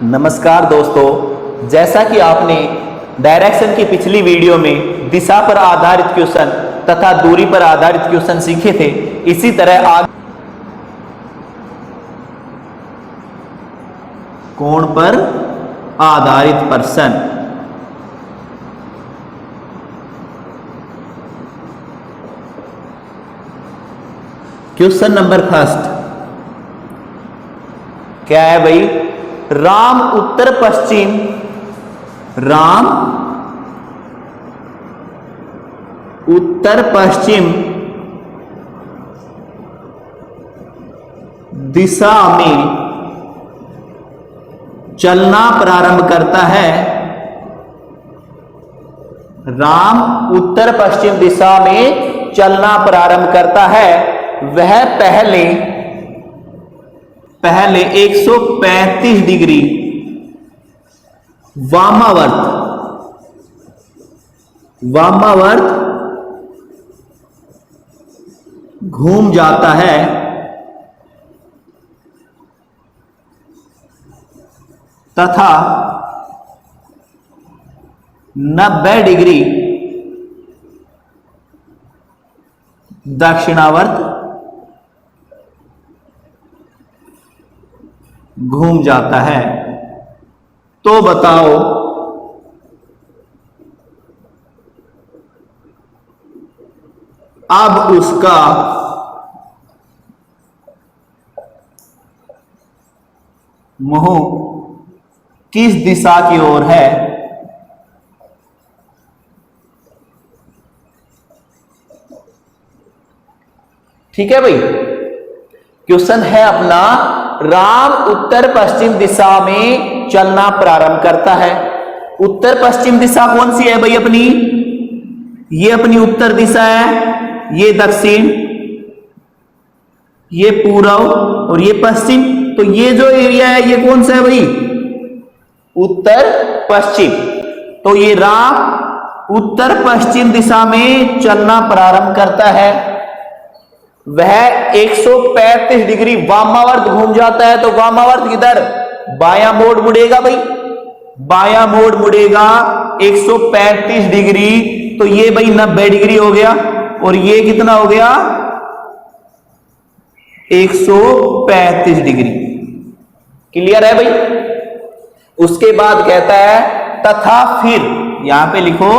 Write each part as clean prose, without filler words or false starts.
नमस्कार दोस्तों, जैसा कि आपने डायरेक्शन की पिछली वीडियो में दिशा पर आधारित क्वेश्चन तथा दूरी पर आधारित क्वेश्चन सीखे थे, इसी तरह आज कोण पर आधारित प्रश्न। क्वेश्चन नंबर फर्स्ट क्या है भाई? राम उत्तर पश्चिम दिशा में चलना प्रारंभ करता है। राम उत्तर पश्चिम दिशा में चलना प्रारंभ करता है। वह पहले 135 डिग्री वामावर्त घूम जाता है तथा 90 डिग्री दक्षिणावर्त घूम जाता है। तो बताओ अब उसका मुंह किस दिशा की ओर है? ठीक है भाई, क्वेश्चन है अपना, राम उत्तर पश्चिम दिशा में चलना प्रारंभ करता है। उत्तर पश्चिम दिशा कौन सी है भाई अपनी? ये अपनी उत्तर दिशा है, ये दक्षिण, ये पूर्व और ये पश्चिम। तो ये जो एरिया है ये कौन सा है भाई? उत्तर पश्चिम। तो ये राम उत्तर पश्चिम दिशा में चलना प्रारंभ करता है। वह 135 डिग्री वामावर्त घूम जाता है। तो वामावर्त किधर? बायां मोड़ मुड़ेगा भाई, बायां मोड़ मुड़ेगा 135 डिग्री। तो ये भाई 90 डिग्री हो गया और ये कितना हो गया? 135 डिग्री। क्लियर है भाई? उसके बाद कहता है तथा फिर, यहां पे लिखो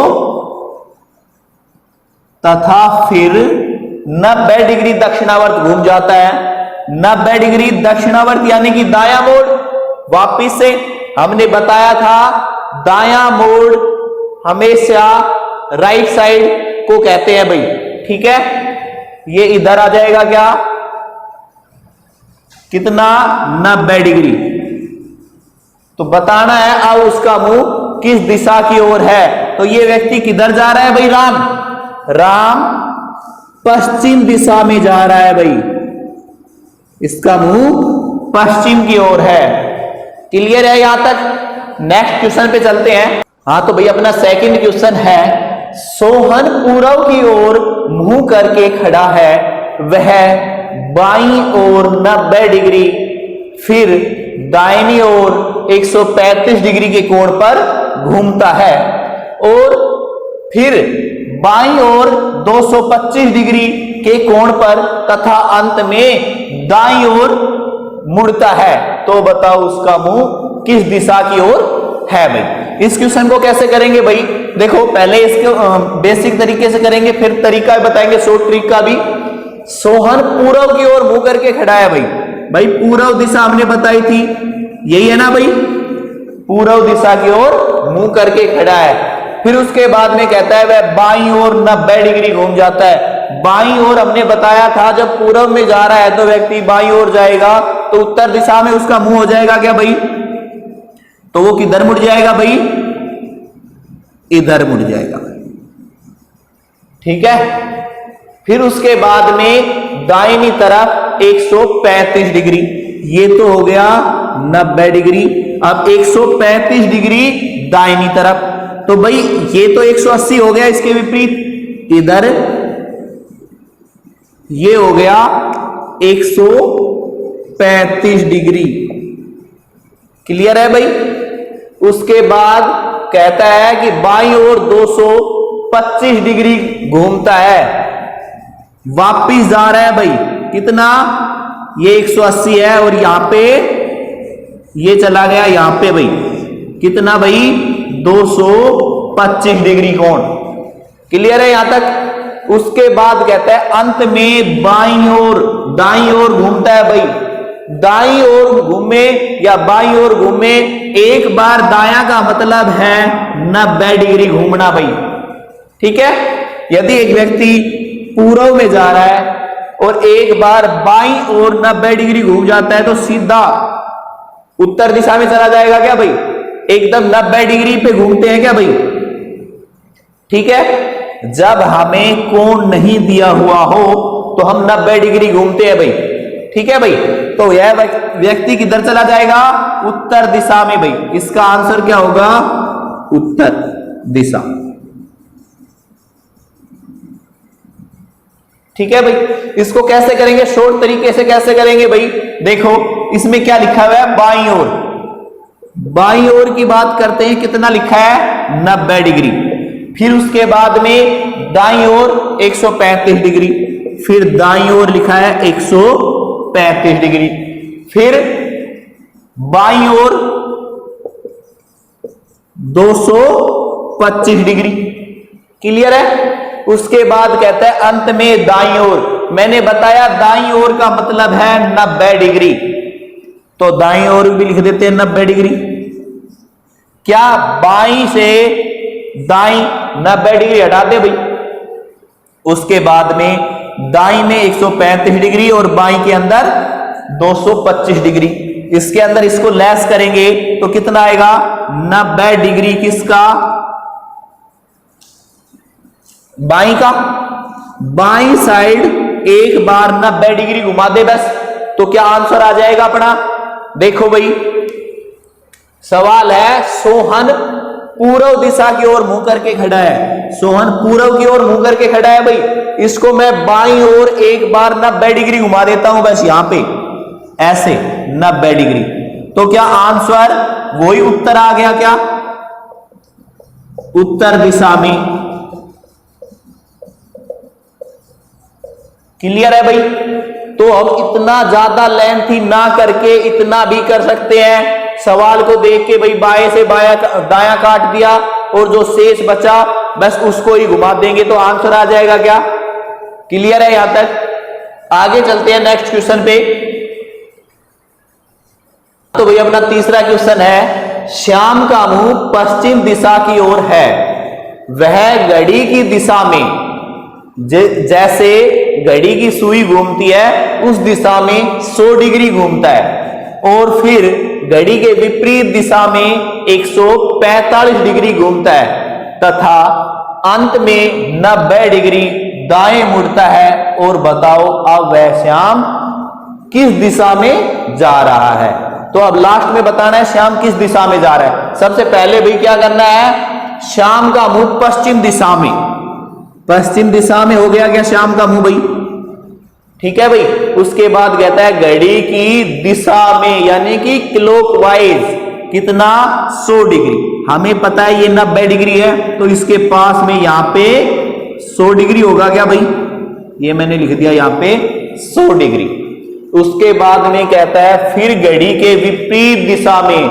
तथा फिर 90 डिग्री दक्षिणावर्त घूम जाता है। 90 डिग्री दक्षिणावर्त यानी कि दायां मोड़। वापिस से हमने बताया था दायां मोड़ हमेशा राइट साइड को कहते हैं भाई। ठीक है, ये इधर आ जाएगा क्या? कितना? 90 डिग्री। तो बताना है अब उसका मुंह किस दिशा की ओर है। तो ये व्यक्ति किधर जा रहा है भाई? राम पश्चिम दिशा में जा रहा है भाई, इसका मुंह पश्चिम की ओर है। क्लियर है यहां तक? नेक्स्ट क्वेश्चन पे चलते हैं। हाँ तो भाई अपना सेकंड क्वेश्चन है, सोहन पूर्व की ओर मुंह करके खड़ा है। वह बाईं ओर 90 डिग्री फिर दाहिनी ओर 135 डिग्री के कोण पर घूमता है और फिर बाईं ओर 225 डिग्री के कोण पर तथा अंत में दाईं ओर मुड़ता है। तो बताओ उसका मुंह किस दिशा की ओर है भाई? इस क्वेश्चन को कैसे करेंगे भाई? देखो पहले इसको बेसिक तरीके से करेंगे, फिर तरीका बताएंगे शॉर्ट ट्रिक का भी। सोहन पूर्व की ओर मुंह करके खड़ा है भाई पूर्व दिशा हमने बताई थी, यही है ना भाई? पूर्व दिशा की ओर मुंह करके खड़ा है। फिर उसके बाद में कहता है वह बाईं ओर 90 डिग्री घूम जाता है। बाईं ओर हमने बताया था जब पूर्व में जा रहा है तो व्यक्ति बाईं ओर जाएगा, तो उत्तर दिशा में उसका मुंह हो जाएगा क्या भाई? तो वो किधर मुड़ जाएगा भाई? इधर मुड़ जाएगा। ठीक है, फिर उसके बाद में दाहिनी तरफ 135 डिग्री, ये तो हो गया 90 डिग्री। अब 135 डिग्री दाहिनी तरफ, तो भाई ये तो 180 हो गया, इसके विपरीत इधर ये हो गया 135 डिग्री। क्लियर है भाई। उसके बाद कहता है कि बाईं ओर 225 डिग्री घूमता है, वापिस जा रहा है भाई कितना, ये 180 है और यहां पे ये चला गया यहां पे भाई कितना भाई 225 डिग्री कोण। क्लियर है यहां तक। उसके बाद कहता है अंत में बाईं ओर दाईं ओर घूमता है भाई, दाईं ओर घूमे या बाईं ओर घूमे, एक बार दायां का मतलब है 90 डिग्री घूमना भाई। ठीक है, यदि एक व्यक्ति पूर्व में जा रहा है और एक बार बाईं ओर 90 डिग्री घूम जाता है तो सीधा उत्तर दिशा में चला जाएगा क्या भाई, एकदम 90 डिग्री पे घूमते हैं क्या भाई। ठीक है, जब हमें कोण नहीं दिया हुआ हो तो हम 90 डिग्री घूमते हैं भाई। ठीक है भाई, तो यह व्यक्ति किधर चला जाएगा, उत्तर दिशा में भाई। इसका आंसर क्या होगा, उत्तर दिशा। ठीक है भाई, इसको कैसे करेंगे, शॉर्ट तरीके से कैसे करेंगे भाई। देखो इसमें क्या लिखा हुआ है, बाईं ओर, बाईं ओर की बात करते हैं, कितना लिखा है 90 डिग्री। फिर उसके बाद में दाईं ओर 135 डिग्री, फिर दाईं ओर लिखा है 135 डिग्री, फिर बाईं ओर 225 डिग्री। क्लियर है। उसके बाद कहता है अंत में दाईं ओर, मैंने बताया दाईं ओर का मतलब है 90 डिग्री, तो दाईं ओर भी लिख देते हैं 90 डिग्री। क्या बाईं से दाईं 90 डिग्री हटा दे भाई। उसके बाद में दाईं में 135 डिग्री और बाईं के अंदर 225 डिग्री, इसके अंदर इसको लेस करेंगे तो कितना आएगा 90 डिग्री किसका, बाईं का। बाईं साइड एक बार 90 डिग्री घुमा दे बस, तो क्या आंसर आ जाएगा अपना। देखो भाई सवाल है, सोहन पूर्व दिशा की ओर मुंह करके खड़ा है, सोहन पूर्व की ओर मुंह करके खड़ा है भाई। इसको मैं बाईं ओर एक बार 90 डिग्री घुमा देता हूं बस, यहां पे ऐसे 90 डिग्री, तो क्या आंसर वही उत्तर आ गया क्या, उत्तर दिशा में। क्लियर है भाई। तो हम इतना ज्यादा लेंथी ना करके इतना भी कर सकते हैं, सवाल को देख के भाई बाएं से दायां काट दिया और जो शेष बचा बस उसको ही घुमा देंगे तो आंसर आ जाएगा क्या। क्लियर है यहां तक। आगे चलते हैं नेक्स्ट क्वेश्चन पे। तो भाई अपना तीसरा क्वेश्चन है, श्याम का मुंह पश्चिम दिशा की ओर है, वह घड़ी की दिशा में जैसे घड़ी की सुई घूमती है उस दिशा में 100 डिग्री घूमता है, और फिर घड़ी के विपरीत दिशा में 145 डिग्री घूमता है तथा अंत में 90 डिग्री दाएं मुड़ता है। और बताओ अब वह श्याम किस दिशा में जा रहा है। तो अब लास्ट में बताना है श्याम किस दिशा में जा रहा है। सबसे पहले भाई क्या करना है, श्याम का मुंह पश्चिम दिशा में, पश्चिम दिशा में हो गया क्या श्याम का मुंह भाई। ठीक है भाई। उसके बाद कहता है घड़ी की दिशा में, यानी कि क्लॉकवाइज कितना 100 डिग्री। हमें पता है ये 90 डिग्री है, तो इसके पास में यहां पे 100 डिग्री होगा क्या भाई, ये मैंने लिख दिया यहां पे 100 डिग्री। उसके बाद में कहता है फिर घड़ी के विपरीत दिशा में,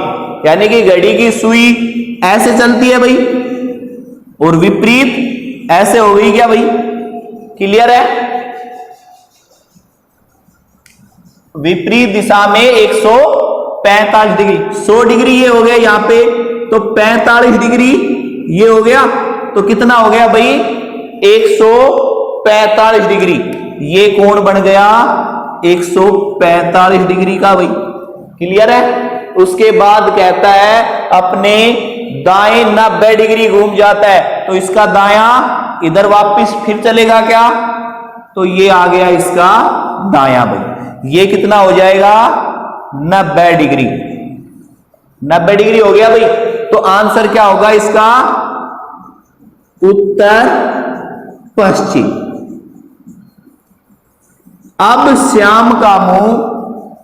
यानी कि घड़ी की सुई ऐसे चलती है भाई और विपरीत ऐसे हो गई क्या भाई। क्लियर है। विपरीत दिशा में 145 डिग्री, 100 डिग्री ये हो गया यहां पे, तो 45 डिग्री ये हो गया, तो कितना हो गया भाई 145 डिग्री। ये कोण बन गया 145 डिग्री का भाई। क्लियर है। उसके बाद कहता है अपने दाएं 90 डिग्री घूम जाता है, तो इसका दायां इधर वापस फिर चलेगा क्या, तो ये आ गया इसका दायां भाई। ये कितना हो जाएगा 90 डिग्री, 90 डिग्री हो गया भाई। तो आंसर क्या होगा इसका, उत्तर पश्चिम। अब श्याम का मुंह,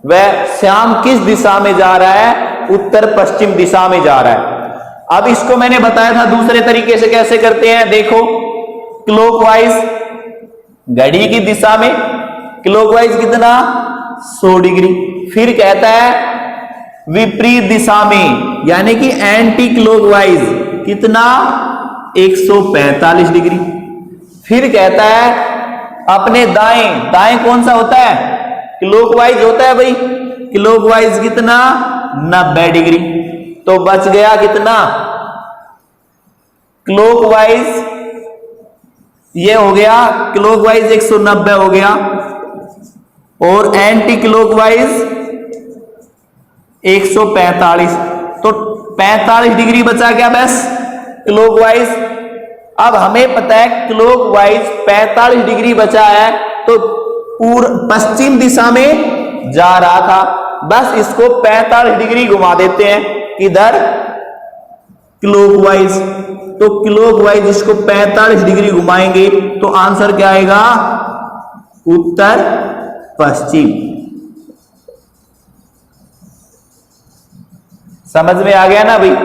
वह श्याम किस दिशा में जा रहा है उत्तर पश्चिम दिशा में जा रहा है। अब इसको मैंने बताया था दूसरे तरीके से कैसे करते हैं, देखो क्लॉकवाइज घड़ी की दिशा में क्लॉकवाइज कितना 100 डिग्री, फिर कहता है विपरीत दिशा में यानी कि एंटी क्लॉकवाइज कितना 145 डिग्री, फिर कहता है अपने दाएं, दाएं कौन सा होता है क्लॉकवाइज होता है भाई, क्लॉकवाइज कितना 90 डिग्री। तो बच गया कितना क्लॉकवाइज, ये हो गया क्लॉकवाइज 190 हो गया और एंटी क्लॉकवाइज 145, तो 45 डिग्री बचा क्या बस क्लॉकवाइज। अब हमें पता है क्लॉकवाइज 45 डिग्री बचा है तो पश्चिम दिशा में जा रहा था, बस इसको 45 डिग्री घुमा देते हैं किधर क्लॉकवाइज, तो क्लॉकवाइज इसको 45 डिग्री घुमाएंगे तो आंसर क्या आएगा उत्तर पश्चिम। समझ में आ गया ना भाई।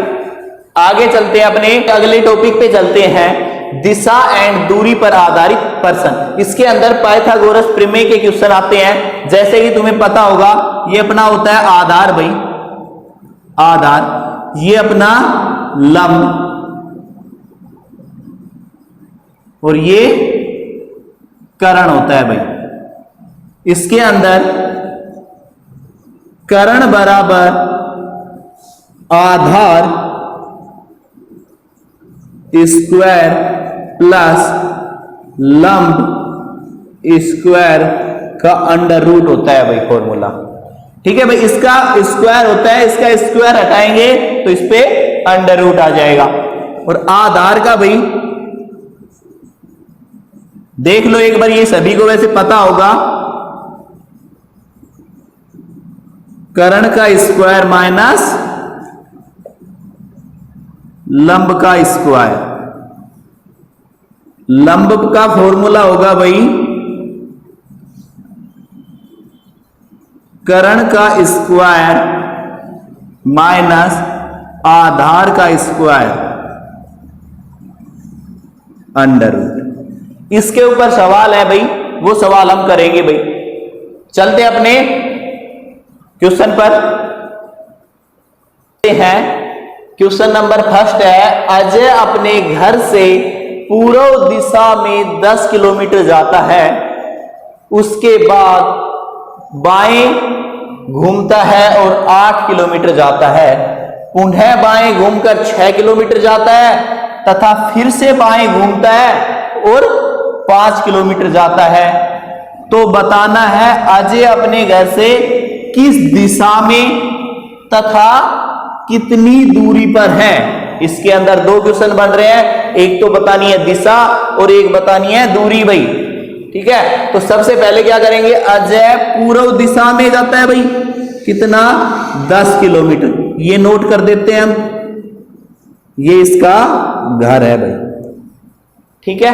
आगे चलते हैं, अपने अगले टॉपिक पे चलते हैं, दिशा एंड दूरी पर आधारित प्रश्न। इसके अंदर पाइथागोरस प्रमेय के क्वेश्चन आते हैं। जैसे कि तुम्हें पता होगा ये अपना होता है आधार भाई, आधार, ये अपना लंब और ये कर्ण होता है भाई। इसके अंदर कर्ण बराबर आधार स्क्वायर प्लस लंब स्क्वायर का अंडर रूट होता है भाई फॉर्मूला। ठीक है भाई, इसका स्क्वायर होता है, इसका स्क्वायर हटाएंगे तो इस पे अंडर रूट आ जाएगा। और आधार का भाई देख लो एक बार, ये सभी को वैसे पता होगा, कर्ण का स्क्वायर माइनस लंब का स्क्वायर, लंब का फॉर्मूला होगा भाई कर्ण का स्क्वायर माइनस आधार का स्क्वायर अंडर रूट। इसके ऊपर सवाल है भाई, वो सवाल हम करेंगे भाई। चलते अपने क्वेश्चन पर हैं। क्वेश्चन नंबर फर्स्ट है, अजय अपने घर से पूर्व दिशा में 10 किलोमीटर जाता है, उसके बाद बाएं घूमता है और 8 किलोमीटर जाता है, पुनः बाएं घूमकर 6 किलोमीटर जाता है तथा फिर से बाएं घूमता है और 5 किलोमीटर जाता है। तो बताना है अजय अपने घर से किस दिशा में तथा कितनी दूरी पर है। इसके अंदर दो क्वेश्चन बन रहे हैं, एक तो बतानी है दिशा और एक बतानी है दूरी भाई। ठीक है, तो सबसे पहले क्या करेंगे, अजय पूर्व दिशा में जाता है भाई, कितना 10 किलोमीटर, ये नोट कर देते हैं हम, ये इसका घर है भाई। ठीक है,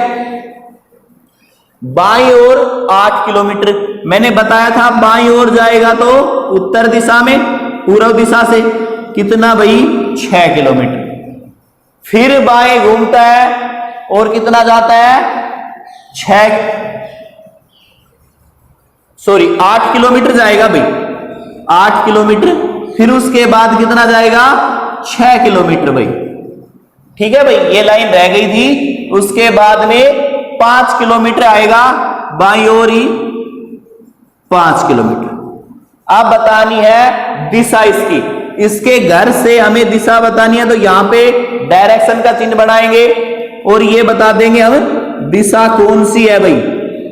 बाईं ओर 8 किलोमीटर, मैंने बताया था बाईं ओर जाएगा तो उत्तर दिशा में, पूर्व दिशा से कितना भाई 6 किलोमीटर, फिर बाएं घूमता है और कितना जाता है 8 किलोमीटर जाएगा भाई, 8 किलोमीटर, फिर उसके बाद कितना जाएगा 6 किलोमीटर भाई। ठीक है भाई, ये लाइन रह गई थी, उसके बाद में 5 किलोमीटर आएगा बाईं ओर ही 5 किलोमीटर। अब बतानी है दिशा इसकी, इसके घर से हमें दिशा बतानी है तो यहां पे डायरेक्शन का चिन्ह बनाएंगे और ये बता देंगे हम दिशा कौन सी है भाई,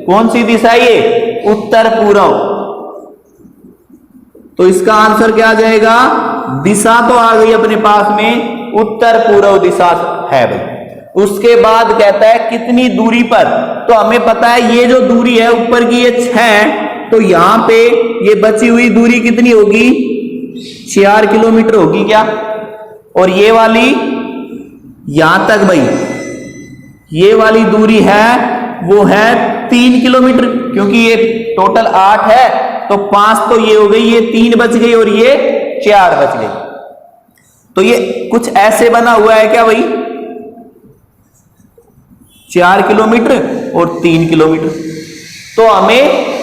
कौन सी दिशा ये उत्तर पूर्व। तो इसका आंसर क्या आ जाएगा, दिशा तो आ गई अपने पास में, उत्तर पूर्व दिशा है भाई। उसके बाद कहता है कितनी दूरी पर, तो हमें पता है ये जो दूरी है ऊपर की ये 6, तो यहां पे ये बची हुई दूरी कितनी होगी 4 किलोमीटर होगी क्या, और ये वाली यहां तक भाई ये वाली दूरी है वो है 3 किलोमीटर, क्योंकि ये टोटल 8 है तो 5 तो ये हो गई, ये 3 बच गई और ये 4 बच गई। तो ये कुछ ऐसे बना हुआ है क्या भाई, 4 किलोमीटर और 3 किलोमीटर। तो हमें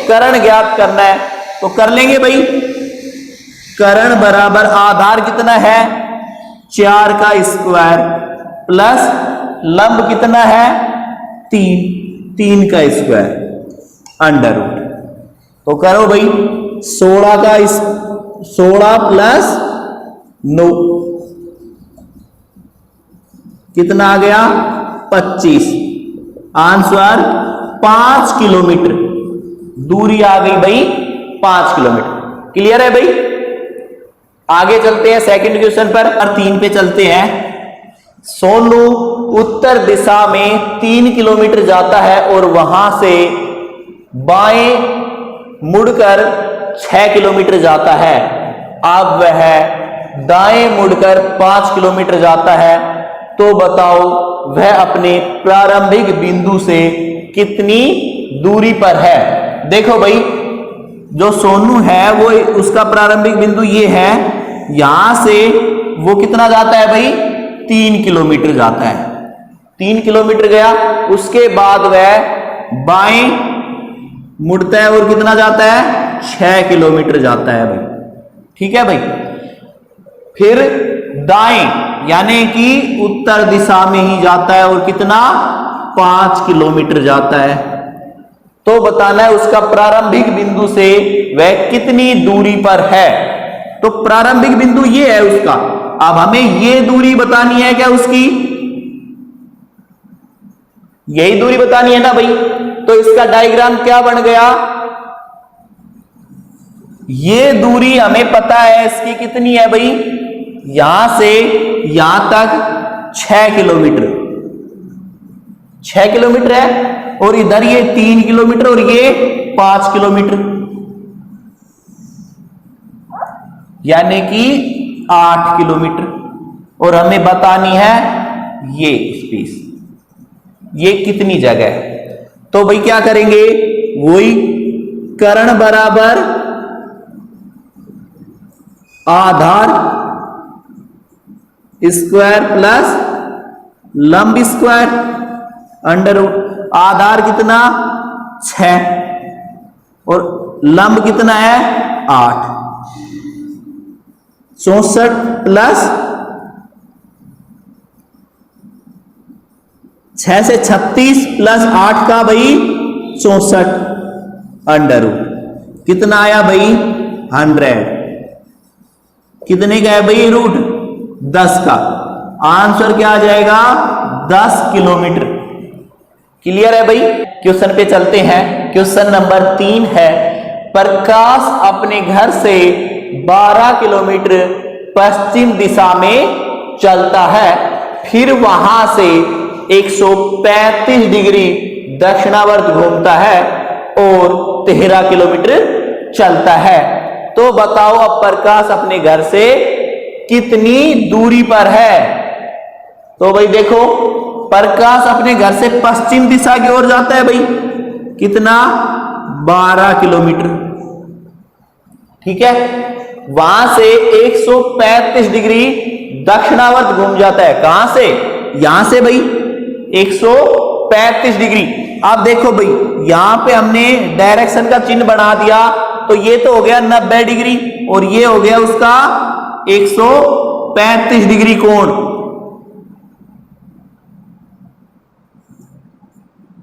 कर्ण ज्ञात करना है, तो कर लेंगे भाई। कर्ण बराबर आधार कितना है 4 का स्क्वायर प्लस लंब कितना है 3 का स्क्वायर अंडर रूट। तो करो भाई 16 प्लस 9 कितना आ गया 25। आंसर 5 किलोमीटर दूरी आ गई भाई, 5 किलोमीटर। क्लियर है भाई। आगे चलते हैं सेकंड क्वेश्चन पर और 3 पे चलते हैं। सोनू उत्तर दिशा में 3 किलोमीटर जाता है और वहां से बाएं मुड़कर 6 किलोमीटर जाता है। अब वह दाएं मुड़कर 5 किलोमीटर जाता है, तो बताओ वह अपने प्रारंभिक बिंदु से कितनी दूरी पर है। देखो भाई जो सोनू है वो उसका प्रारंभिक बिंदु ये है, यहां से वो कितना जाता है भाई 3 किलोमीटर जाता है। 3 किलोमीटर गया, उसके बाद वह बाएं मुड़ता है और कितना जाता है 6 किलोमीटर जाता है भाई। ठीक है भाई। फिर दाएं यानी कि उत्तर दिशा में ही जाता है और कितना 5 किलोमीटर जाता है। तो बताना है उसका प्रारंभिक बिंदु से वह कितनी दूरी पर है। तो प्रारंभिक बिंदु ये है उसका। अब हमें ये दूरी बतानी है क्या उसकी, यही दूरी बतानी है ना भाई। तो इसका डायग्राम क्या बन गया, ये दूरी हमें पता है इसकी कितनी है भाई, यहां से यहां तक 6 किलोमीटर 6 किलोमीटर है, और इधर ये 3 किलोमीटर और ये 5 किलोमीटर, यानी कि 8 किलोमीटर। और हमें बतानी है ये स्पेस, ये कितनी जगह है। तो भाई क्या करेंगे, वही कर्ण बराबर आधार स्क्वायर प्लस लंब स्क्वायर अंडर रूट। आधार कितना 6 और लंब कितना है 8, 64 प्लस 6 से 36 प्लस 8 का भाई 64 अंडर रूट कितना आया भाई 100। कितने का है भाई रूट 10 का। आंसर क्या आ जाएगा 10 किलोमीटर। क्लियर है भाई। क्वेश्चन पे चलते हैं। क्वेश्चन नंबर 3 है, प्रकाश अपने घर से 12 किलोमीटर पश्चिम दिशा में चलता है, फिर वहां से 135 डिग्री दक्षिणावर्त घूमता है और 13 किलोमीटर चलता है। तो बताओ अब प्रकाश अपने घर से कितनी दूरी पर है। तो भाई देखो प्रकाश अपने घर से पश्चिम दिशा की ओर जाता है भाई, कितना 12 किलोमीटर। ठीक है, वहां से 135 डिग्री दक्षिणावर्त घूम जाता है। कहां से, यहां से भाई 135 डिग्री। आप देखो भाई यहां पे हमने डायरेक्शन का चिन्ह बना दिया, तो ये तो हो गया 90 डिग्री और ये हो गया उसका 135 डिग्री कोण।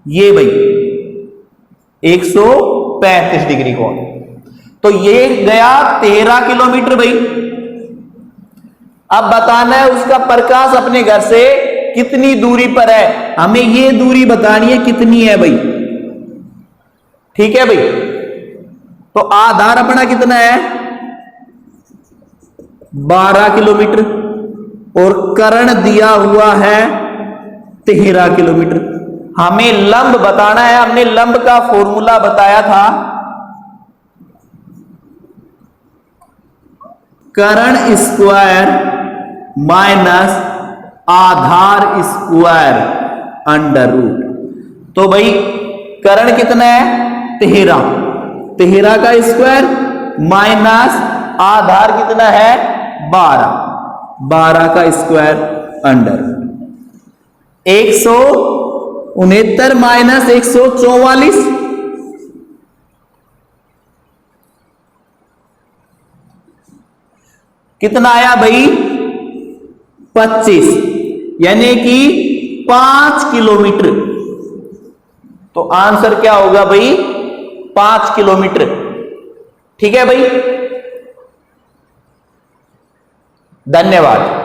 ये भाई 135 डिग्री कोण, तो ये गया 13 किलोमीटर भाई। अब बताना है उसका प्रकाश अपने घर से कितनी दूरी पर है, हमें ये दूरी बतानी है कितनी है भाई। ठीक है भाई, तो आधार अपना कितना है 12 किलोमीटर और कर्ण दिया हुआ है 13 किलोमीटर। हमें लंब बताना है, हमने लंब का फॉर्मूला बताया था, कर्ण स्क्वायर माइनस आधार स्क्वायर अंडर रूट। तो भाई कर्ण कितना है 13 का स्क्वायर माइनस आधार कितना है 12। 12 का स्क्वायर अंडर 169 माइनस 144, कितना आया भाई 25, यानी कि 5 किलोमीटर। तो आंसर क्या होगा भाई 5 किलोमीटर। ठीक है भाई, धन्यवाद।